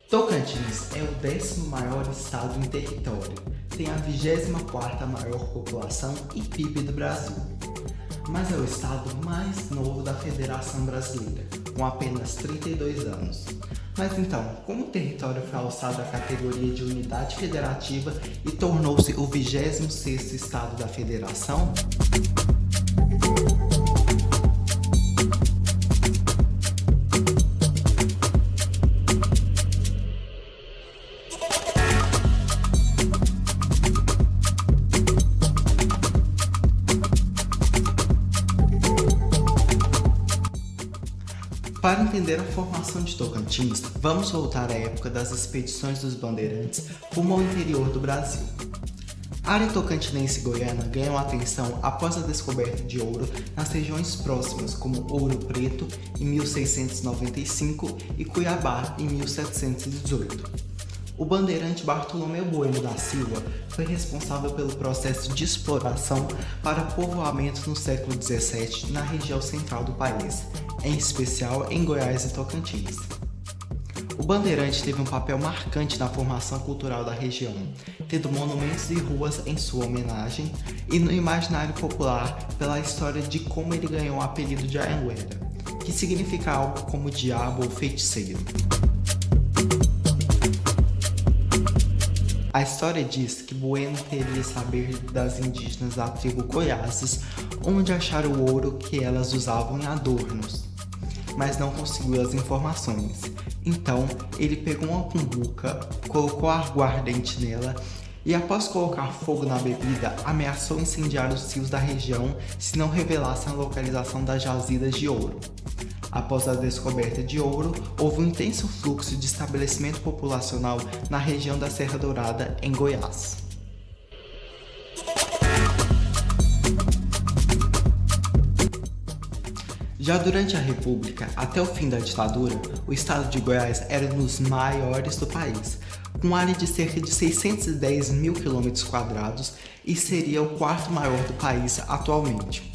Tocantins é o 10º maior estado em território, tem a 24ª maior população e PIB do Brasil, mas é o estado mais novo da Federação Brasileira, com apenas 32 anos. Mas então, como o território foi alçado à categoria de unidade federativa e tornou-se o 26º estado da Federação? Para entender a formação de Tocantins, vamos voltar à época das expedições dos bandeirantes rumo ao interior do Brasil. A área tocantinense e goiana ganhou atenção após a descoberta de ouro nas regiões próximas, como Ouro Preto em 1695 e Cuiabá em 1718. O bandeirante Bartolomeu Bueno da Silva foi responsável pelo processo de exploração para povoamento no século XVII na região central do país, em especial em Goiás e Tocantins. O bandeirante teve um papel marcante na formação cultural da região, tendo monumentos e ruas em sua homenagem e no imaginário popular pela história de como ele ganhou o apelido de Anhanguera, que significa algo como diabo ou feiticeiro. A história diz que Bueno teria saber das indígenas da tribo Goiáses, onde acharam o ouro que elas usavam em adornos, mas não conseguiu as informações. Então, ele pegou uma cumbuca, colocou aguardente nela e, após colocar fogo na bebida, ameaçou incendiar os rios da região se não revelassem a localização das jazidas de ouro. Após a descoberta de ouro, houve um intenso fluxo de estabelecimento populacional na região da Serra Dourada, em Goiás. Já durante a República, até o fim da ditadura, o estado de Goiás era um dos maiores do país, com área de cerca de 610 mil km² e seria o 4º maior do país atualmente.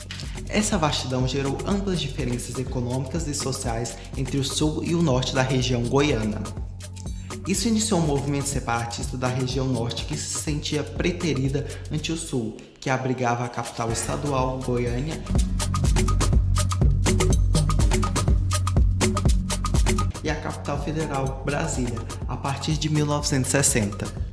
Essa vastidão gerou amplas diferenças econômicas e sociais entre o sul e o norte da região goiana. Isso iniciou um movimento separatista da região norte que se sentia preterida ante o sul, que abrigava a capital estadual, Goiânia, e a capital federal, Brasília, a partir de 1960.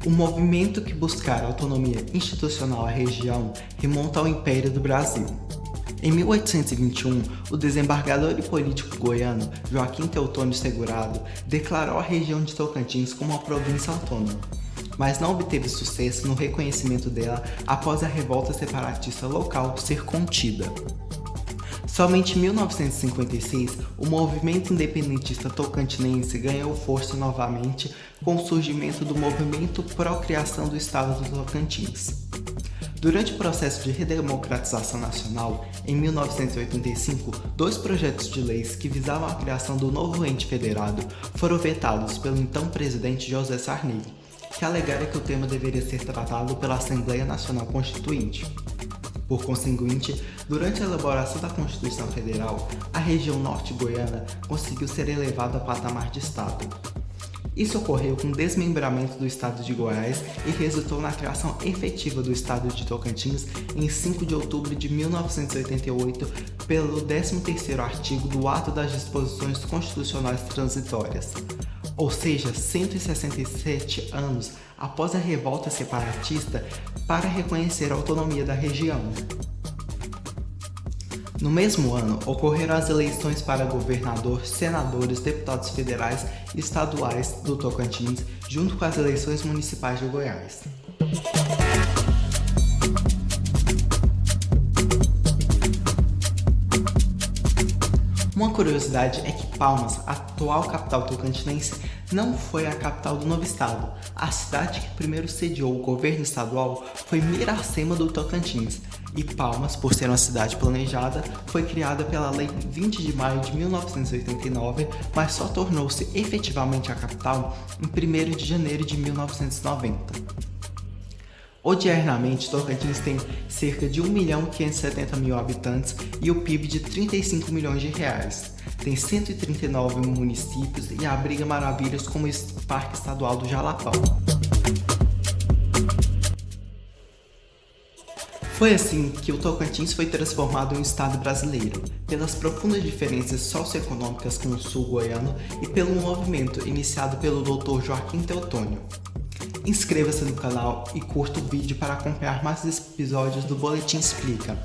O movimento que buscara autonomia institucional à região remonta ao Império do Brasil. Em 1821, o desembargador e político goiano Joaquim Teutônio Segurado declarou a região de Tocantins como uma província autônoma, mas não obteve sucesso no reconhecimento dela após a revolta separatista local ser contida. Somente em 1956, o movimento independentista tocantinense ganhou força novamente com o surgimento do movimento pró-criação do estado do Tocantins. Durante o processo de redemocratização nacional, em 1985, 2 projetos de leis que visavam a criação do novo ente federado foram vetados pelo então presidente José Sarney, que alegara que o tema deveria ser tratado pela Assembleia Nacional Constituinte. Por conseguinte, durante a elaboração da Constituição Federal, a região norte goiana conseguiu ser elevada ao patamar de estado. Isso ocorreu com o desmembramento do estado de Goiás e resultou na criação efetiva do estado de Tocantins em 5 de outubro de 1988 pelo 13º artigo do Ato das Disposições Constitucionais Transitórias, ou seja, 167 anos após a revolta separatista para reconhecer a autonomia da região. No mesmo ano, ocorreram as eleições para governador, senadores, deputados federais e estaduais do Tocantins, junto com as eleições municipais de Goiás. Uma curiosidade é que Palmas, a atual capital tocantinense, não foi a capital do novo estado. A cidade que primeiro sediou o governo estadual foi Miracema do Tocantins, e Palmas, por ser uma cidade planejada, foi criada pela Lei 20 de maio de 1989, mas só tornou-se efetivamente a capital em 1º de janeiro de 1990. Odiernamente, Tocantins tem cerca de 1.570.000 habitantes e o PIB de 35 milhões de reais. Tem 139 municípios e abriga maravilhas como o Parque Estadual do Jalapão. Foi assim que o Tocantins foi transformado em um estado brasileiro, pelas profundas diferenças socioeconômicas com o sul goiano e pelo movimento iniciado pelo Dr. Joaquim Teotônio. Inscreva-se no canal e curta o vídeo para acompanhar mais episódios do Boletim Explica.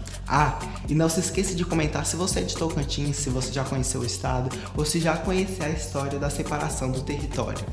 E não se esqueça de comentar se você é de Tocantins, se você já conheceu o estado ou se já conhece a história da separação do território.